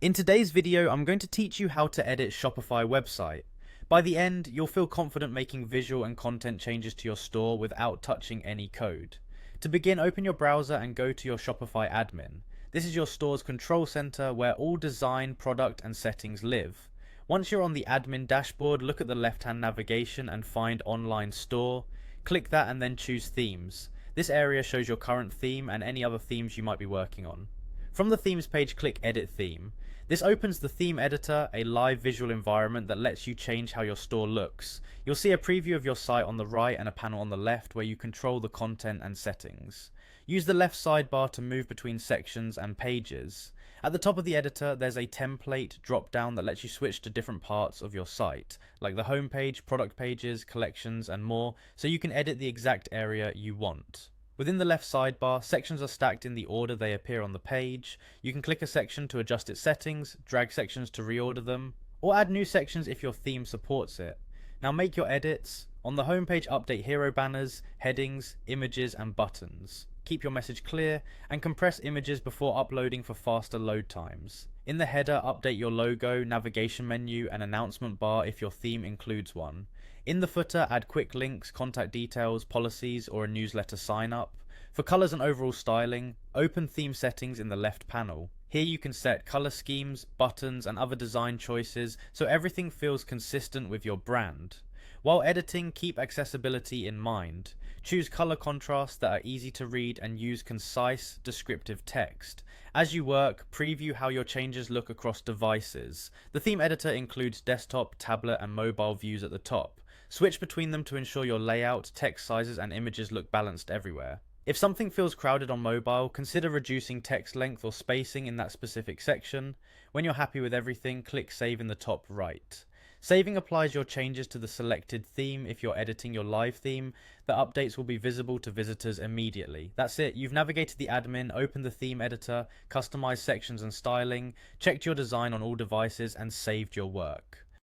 In today's video, I'm going to teach you how to edit Shopify website. By the end, you'll feel confident making visual and content changes to your store without touching any code. To begin, open your browser and go to your Shopify admin. This is your store's control center where all design, product, and settings live. Once you're on the admin dashboard, look at the left-hand navigation and find Online Store. Click that and then choose Themes. This area shows your current theme and any other themes you might be working on. From the Themes page, click Edit Theme. This opens the theme editor, a live visual environment that lets you change how your store looks. You'll see a preview of your site on the right and a panel on the left where you control the content and settings. Use the left sidebar to move between sections and pages. At the top of the editor, there's a template drop-down that lets you switch to different parts of your site, like the home page, product pages, collections, and more, so you can edit the exact area you want. Within the left sidebar, sections are stacked in the order they appear on the page. You can click a section to adjust its settings, drag sections to reorder them, or add new sections if your theme supports it. Now make your edits. On the home page, update hero banners, headings, images, and buttons. Keep your message clear, and compress images before uploading for faster load times. In the header, update your logo, navigation menu, and announcement bar if your theme includes one. In the footer, add quick links, contact details, policies, or a newsletter sign up. For colors and overall styling, open theme settings in the left panel. Here you can set color schemes, buttons, and other design choices so everything feels consistent with your brand. While editing, keep accessibility in mind. Choose color contrasts that are easy to read and use concise, descriptive text. As you work, preview how your changes look across devices. The theme editor includes desktop, tablet, and mobile views at the top. Switch between them to ensure your layout, text sizes, and images look balanced everywhere. If something feels crowded on mobile, consider reducing text length or spacing in that specific section. When you're happy with everything, click Save in the top right. Saving applies your changes to the selected theme. If you're editing your live theme, the updates will be visible to visitors immediately. That's it, you've navigated the admin, opened the theme editor, customized sections and styling, checked your design on all devices, and saved your work.